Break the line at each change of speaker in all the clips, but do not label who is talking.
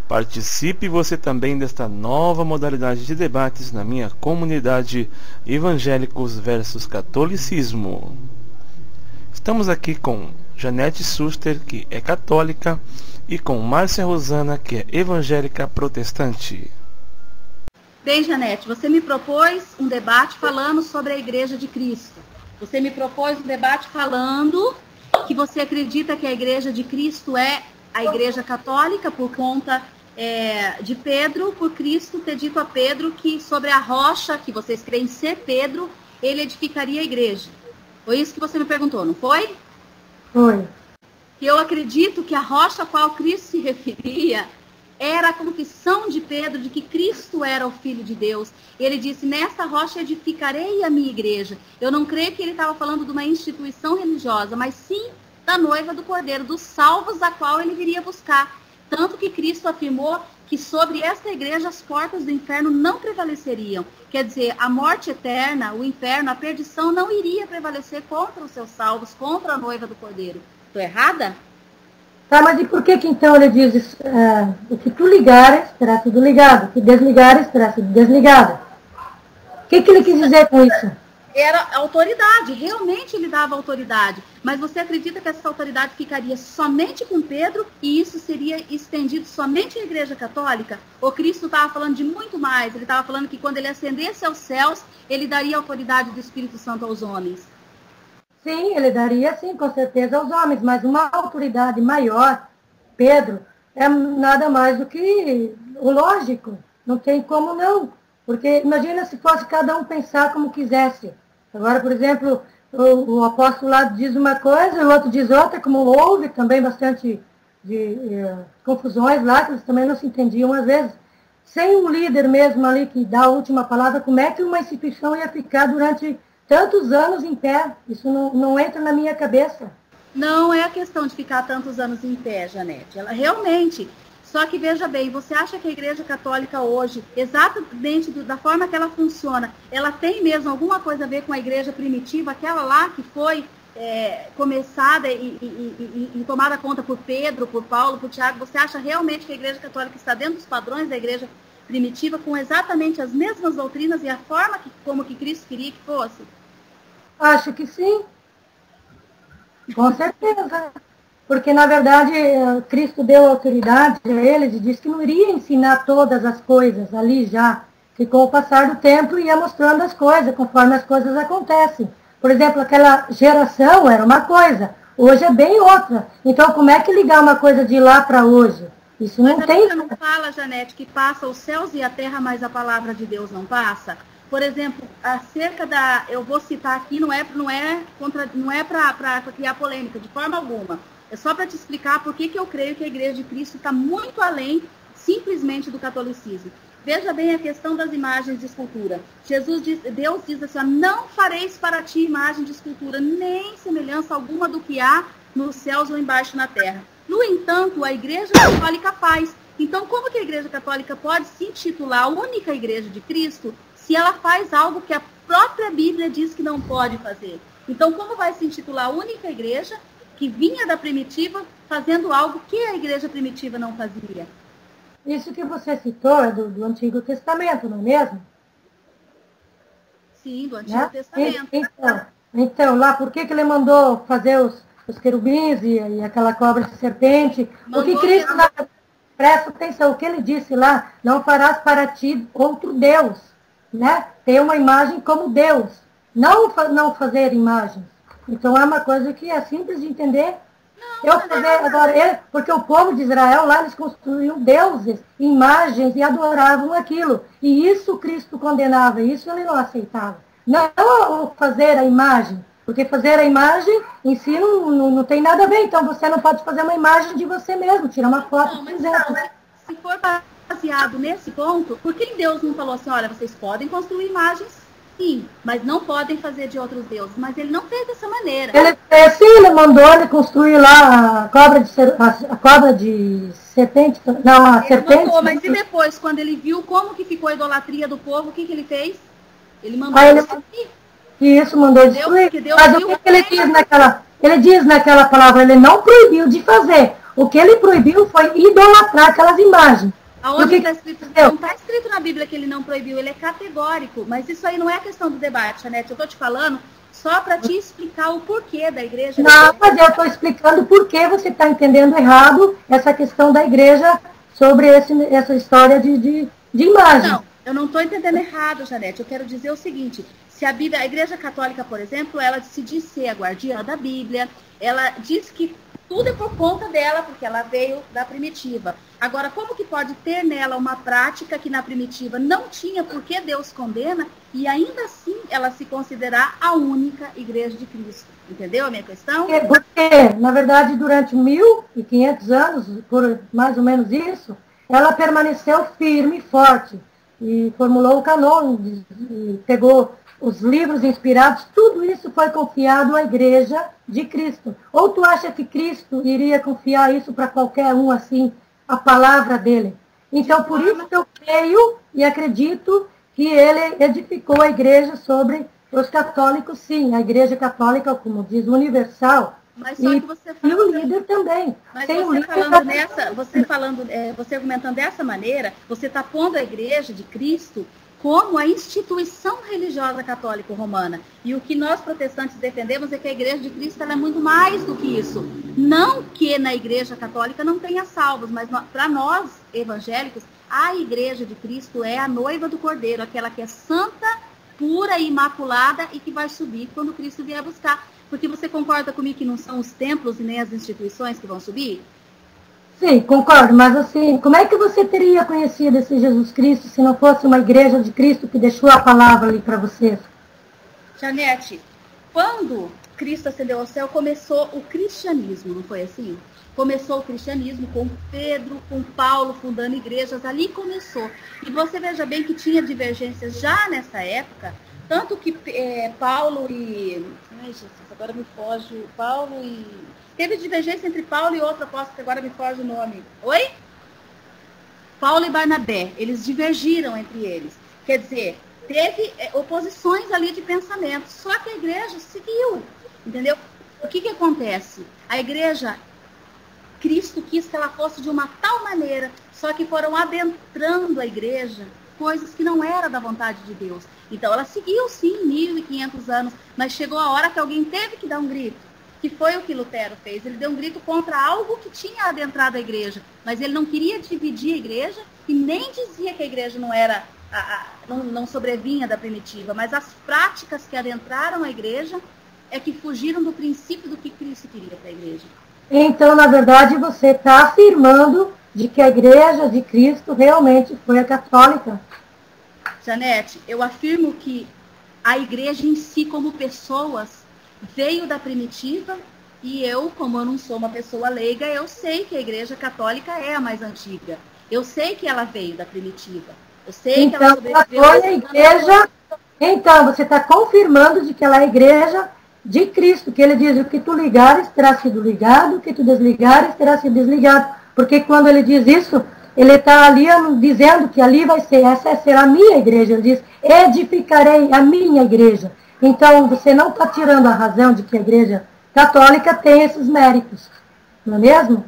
Participe você também desta nova modalidade de debates na minha comunidade Evangélicos versus Catolicismo. Estamos aqui com Janete Suster, que é católica, e com Márcia Rosana, que é evangélica protestante.
Bem, Janete, você me propôs um debate falando sobre a Igreja de Cristo. Você me propôs um debate falando que você acredita que a Igreja de Cristo é a Igreja Católica por conta de Pedro, por Cristo ter dito a Pedro que sobre a rocha, que vocês creem ser Pedro, ele edificaria a igreja. Foi isso que você me perguntou, não foi?
Foi.
E eu acredito que a rocha a qual Cristo se referia era a confissão de Pedro de que Cristo era o Filho de Deus. Ele disse, nesta rocha edificarei a minha igreja. Eu não creio que ele estava falando de uma instituição religiosa, mas sim da noiva do Cordeiro, dos salvos a qual ele viria buscar. Tanto que Cristo afirmou que sobre esta igreja as portas do inferno não prevaleceriam. Quer dizer, a morte eterna, o inferno, a perdição não iria prevalecer contra os seus salvos, contra a noiva do Cordeiro. Estou errada?
Tá, mas e por que então ele diz o que tu ligares, terá sido ligado, o que desligares, terá sido desligado? O que ele quis dizer com isso?
Era autoridade, realmente ele dava autoridade. Mas você acredita que essa autoridade ficaria somente com Pedro e isso seria estendido somente à Igreja Católica? Ou Cristo estava falando de muito mais? Ele estava falando que quando ele ascendesse aos céus, ele daria a autoridade do Espírito Santo aos homens?
Sim, ele daria, sim, com certeza aos homens, mas uma autoridade maior, Pedro, é nada mais do que o lógico. Não tem como não. Porque imagina se fosse cada um pensar como quisesse. Agora, por exemplo, o apóstolo lá diz uma coisa, o outro diz outra, como houve também bastante confusões lá, que eles também não se entendiam às vezes. Sem um líder mesmo ali que dá a última palavra, como é que uma instituição ia ficar durante tantos anos em pé? Isso não entra na minha cabeça.
Não é a questão de ficar tantos anos em pé, Janete. Ela realmente... Só que, veja bem, você acha que a Igreja Católica hoje, exatamente da forma que ela funciona, ela tem mesmo alguma coisa a ver com a Igreja primitiva, aquela lá que foi começada e tomada conta por Pedro, por Paulo, por Tiago? Você acha realmente que a Igreja Católica está dentro dos padrões da Igreja primitiva, com exatamente as mesmas doutrinas e a forma como que Cristo queria que fosse?
Acho que sim. Com certeza. Porque, na verdade, Cristo deu autoridade a eles e disse que não iria ensinar todas as coisas ali já, que com o passar do tempo ia mostrando as coisas, conforme as coisas acontecem. Por exemplo, aquela geração era uma coisa, hoje é bem outra. Então, como é que ligar uma coisa de lá para hoje? Isso não tem...
Você não fala, Janete, que passa os céus e a terra, mas a palavra de Deus não passa? Por exemplo, acerca da... Eu vou citar aqui, não é para criar polêmica, de forma alguma. É só para te explicar por que eu creio que a Igreja de Cristo está muito além, simplesmente, do catolicismo. Veja bem a questão das imagens de escultura. Deus diz assim, ó, não fareis para ti imagem de escultura, nem semelhança alguma do que há nos céus ou embaixo na terra. No entanto, a Igreja Católica faz. Então, como que a Igreja Católica pode se intitular a única Igreja de Cristo se ela faz algo que a própria Bíblia diz que não pode fazer? Então, como vai se intitular a única igreja que vinha da primitiva, fazendo algo que a igreja primitiva não fazia?
Isso que você citou é do Antigo Testamento, não é mesmo?
Sim, do Antigo Testamento.
Então, lá, por que ele mandou fazer os querubins e aquela cobra de serpente? O que Cristo, presta atenção, o que ele disse lá, não farás para ti outro Deus, né? Ter uma imagem como Deus, não fazer imagens. Então é uma coisa que é simples de entender. Porque o povo de Israel lá, eles construíam deuses, imagens e adoravam aquilo. E isso Cristo condenava, isso ele não aceitava. Não fazer a imagem, porque fazer a imagem em si não tem nada a ver. Então você não pode fazer uma imagem de você mesmo, tirar uma foto, por exemplo.
Se for baseado nesse ponto, por que Deus não falou assim, olha, vocês podem construir imagens? Sim, mas não podem fazer de outros deuses. Mas ele não fez dessa maneira.
Ele mandou ele construir lá a cobra de serpente. Não, a serpente.
Mandou, mas e depois, quando ele viu como que ficou a idolatria do povo, o que ele fez? Ele mandou destruir.
Isso, mandou destruir. Mas o que ele diz naquela... Ele diz naquela palavra, ele não proibiu de fazer. O que ele proibiu foi idolatrar aquelas imagens.
Aonde está escrito, não está escrito na Bíblia que ele não proibiu, ele é categórico, mas isso aí não é a questão do debate, Janete, eu estou te falando só para te explicar o porquê da igreja.
Não, mas eu estou explicando por que você está entendendo errado essa questão da igreja sobre essa história de imagem.
Não, eu não estou entendendo errado, Janete, eu quero dizer o seguinte, se a Bíblia, a igreja católica, por exemplo, ela se diz ser a guardiã da Bíblia, ela diz que tudo é por conta dela, porque ela veio da primitiva. Agora, como que pode ter nela uma prática que na primitiva não tinha, porque Deus condena, e ainda assim ela se considerar a única igreja de Cristo? Entendeu a minha questão?
Porque, na verdade, durante 1.500 anos, por mais ou menos isso, ela permaneceu firme e forte, e formulou o canon, e pegou os livros inspirados, tudo isso foi confiado à igreja de Cristo. Ou tu acha que Cristo iria confiar isso para qualquer um assim, a palavra dele? Então, por isso que eu creio e acredito que ele edificou a igreja sobre os católicos, sim. A igreja católica, como diz, universal.
Mas só que você
e o líder também.
Mas
tem
você falando nessa, você argumentando dessa maneira, você está pondo a igreja de Cristo como a instituição religiosa católica romana. E o que nós protestantes defendemos é que a igreja de Cristo ela é muito mais do que isso. Não que na igreja católica não tenha salvos, mas para nós evangélicos, a igreja de Cristo é a noiva do Cordeiro, aquela que é santa, pura e imaculada e que vai subir quando Cristo vier buscar. Porque você concorda comigo que não são os templos e nem as instituições que vão subir?
Sim, concordo, mas assim, como é que você teria conhecido esse Jesus Cristo se não fosse uma igreja de Cristo que deixou a palavra ali para você?
Janete, quando Cristo ascendeu ao céu, começou o cristianismo, não foi assim? Começou o cristianismo com Pedro, com Paulo, fundando igrejas, ali começou. E você veja bem que tinha divergências já nessa época, tanto que Paulo e... Ai, Jesus, agora me foge. Paulo e... Teve divergência entre Paulo e outro apóstolo, que agora me foge o nome. Oi? Paulo e Barnabé, eles divergiram entre eles. Quer dizer, teve oposições ali de pensamento, só que a igreja seguiu, entendeu? O que acontece? A igreja, Cristo quis que ela fosse de uma tal maneira, só que foram adentrando a igreja coisas que não era da vontade de Deus. Então ela seguiu sim 1.500 anos, mas chegou a hora que alguém teve que dar um grito. Que foi o que Lutero fez. Ele deu um grito contra algo que tinha adentrado a igreja, mas ele não queria dividir a igreja e nem dizia que a igreja não era, não sobrevinha da primitiva, mas as práticas que adentraram a igreja é que fugiram do princípio do que Cristo queria para a igreja.
Então, na verdade, você está afirmando de que a igreja de Cristo realmente foi a católica?
Janete, eu afirmo que a igreja em si, como pessoas, veio da primitiva e eu, como eu não sou uma pessoa leiga, eu sei que a igreja católica é a mais antiga. Eu sei que ela veio da primitiva. Eu sei
então,
que ela sobreviveu.
Foi a igreja... Então, você está confirmando de que ela é a igreja de Cristo, que ele diz, o que tu ligares terá sido ligado, o que tu desligares terá sido desligado. Porque quando ele diz isso, ele está ali dizendo que ali vai ser, essa será a minha igreja. Ele diz, edificarei a minha igreja. Então, você não está tirando a razão de que a igreja católica tem esses méritos, não é mesmo?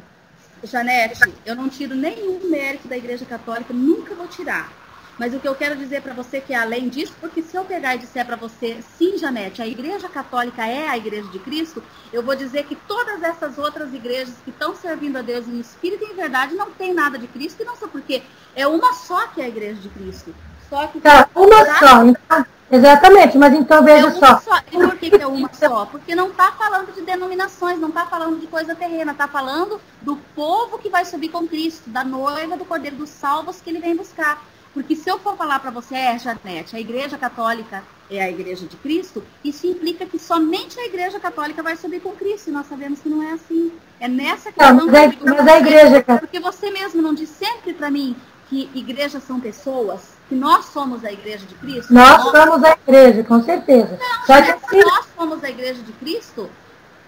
Janete, eu não tiro nenhum mérito da igreja católica, nunca vou tirar. Mas o que eu quero dizer para você que é além disso, porque se eu pegar e disser para você, sim, Janete, a igreja católica é a igreja de Cristo, eu vou dizer que todas essas outras igrejas que estão servindo a Deus em espírito e em verdade não tem nada de Cristo, e não sei por quê. É uma só que é a igreja de Cristo. Só que
tá, uma só, então... Exatamente, mas então veja só.
E por que é uma só? Porque não está falando de denominações, não está falando de coisa terrena, está falando do povo que vai subir com Cristo, da noiva do Cordeiro, dos salvos que ele vem buscar. Porque se eu for falar para você, Janete, a igreja católica é a igreja de Cristo, isso implica que somente a igreja católica vai subir com Cristo, e nós sabemos que não é assim. É nessa questão
mas a igreja...
Porque você mesmo não diz sempre para mim que igrejas são pessoas, que nós somos a igreja de Cristo?
Nós somos a igreja, com certeza.
Não,
só que
se nós somos a igreja de Cristo,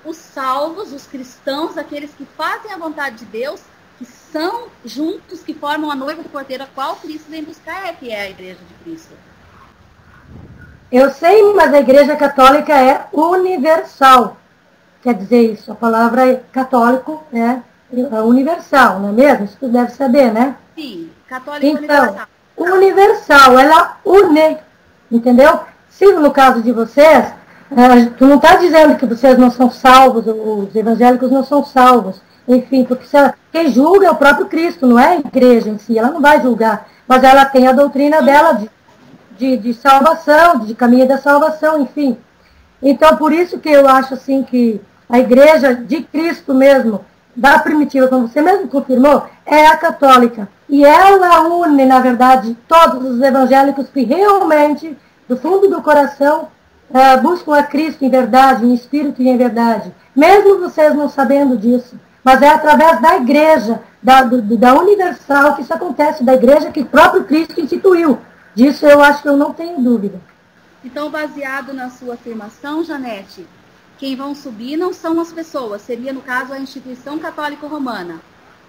os salvos, os cristãos, aqueles que fazem a vontade de Deus, que são juntos, que formam a noiva do Cordeiro, a qual Cristo vem buscar, é que é a igreja de Cristo.
Eu sei, mas a igreja católica é universal. Quer dizer isso, a palavra católico é universal, não é mesmo? Isso tu deve saber, né?
Sim, Católica
Então,
universal.
universal, ela une, entendeu? Se no caso de vocês, tu não está dizendo que vocês não são salvos, os evangélicos não são salvos, enfim, porque quem julga é o próprio Cristo, não é a igreja em si, ela não vai julgar, mas ela tem a doutrina dela de salvação, de caminho da salvação, enfim. Então, por isso que eu acho assim que a igreja de Cristo mesmo, da primitiva, como você mesmo confirmou, é a católica. E ela une, na verdade, todos os evangélicos que realmente, do fundo do coração, buscam a Cristo em verdade, em espírito e em verdade. Mesmo vocês não sabendo disso. Mas é através da igreja, da universal, que isso acontece, da igreja que o próprio Cristo instituiu. Disso eu acho que eu não tenho dúvida.
Então, baseado na sua afirmação, Janete, quem vão subir não são as pessoas, seria, no caso, a instituição católica romana.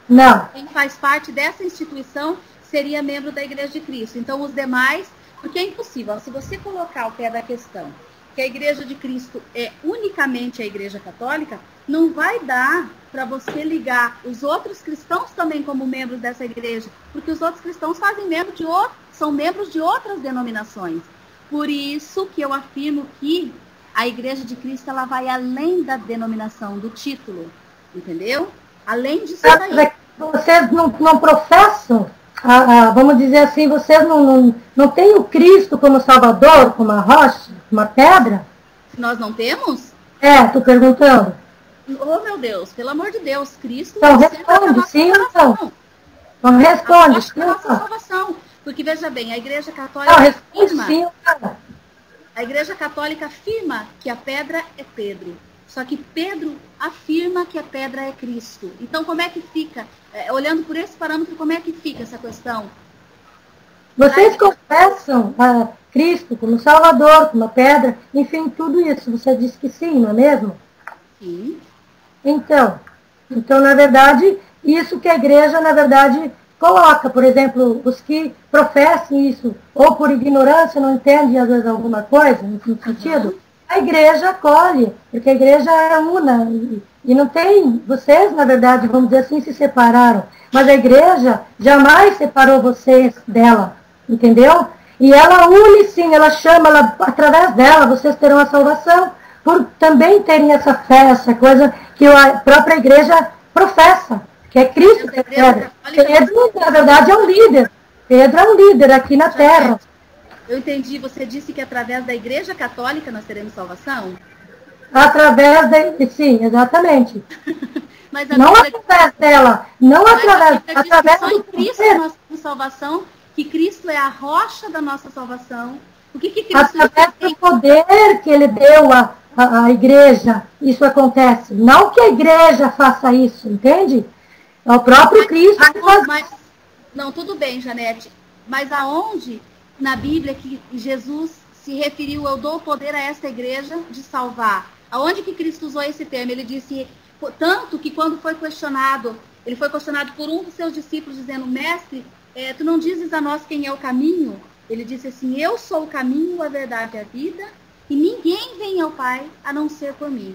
Não.
Quem faz parte dessa instituição seria membro da Igreja de Cristo. Então, os demais, porque é impossível, se você colocar o pé da questão, que a Igreja de Cristo é unicamente a Igreja Católica, não vai dar para você ligar os outros cristãos também como membros dessa igreja, porque os outros cristãos são membros de outras denominações. Por isso que eu afirmo que a Igreja de Cristo ela vai além da denominação, do título, entendeu? Além disso daí.
Vocês não professam, vamos dizer assim, vocês não têm o Cristo como Salvador, como uma rocha, uma pedra?
Nós não temos?
Estou perguntando.
Oh, meu Deus, pelo amor de Deus, Cristo
então, responde, sim ou não? Não responde, sim ou não?
Salvação. Porque, veja bem, a Igreja Católica
afirma, sim ou não?
A Igreja Católica afirma que a pedra é Pedro. Só que Pedro afirma que a pedra é Cristo. Então, como é que fica? Olhando por esse parâmetro, como é que fica essa questão?
Vocês confessam a Cristo como Salvador, como a pedra, enfim, tudo isso. Você disse que sim, não é mesmo?
Sim.
Então, na verdade, isso que a igreja, na verdade, coloca. Por exemplo, os que professem isso, ou por ignorância, não entendem, às vezes, alguma coisa, no sentido, a igreja acolhe, porque a igreja é una. E não tem, vocês, na verdade, vamos dizer assim, se separaram. Mas a igreja jamais separou vocês dela, entendeu? E ela une, sim, ela chama, através dela, vocês terão a salvação, por também terem essa fé, essa coisa que a própria igreja professa, que é Cristo que é pedra. Pedro, na verdade, é um líder. Pedro é um líder aqui na terra.
Eu entendi, você disse que através da Igreja Católica nós teremos salvação?
Sim, exatamente.
Mas
não através dela, não através
do Cristo nós temos salvação, que Cristo é a rocha da nossa salvação. O que Cristo
através do poder que ele deu à igreja, isso acontece. Não que a igreja faça isso, entende? É o próprio Cristo que faz.
Não, tudo bem, Janete. Mas aonde na Bíblia que Jesus se referiu, eu dou poder a esta igreja de salvar? Aonde que Cristo usou esse termo? Ele disse, tanto que quando foi questionado, ele foi questionado por um dos seus discípulos, dizendo, mestre, tu não dizes a nós quem é o caminho? Ele disse assim, eu sou o caminho, a verdade e a vida, e ninguém vem ao Pai a não ser por mim.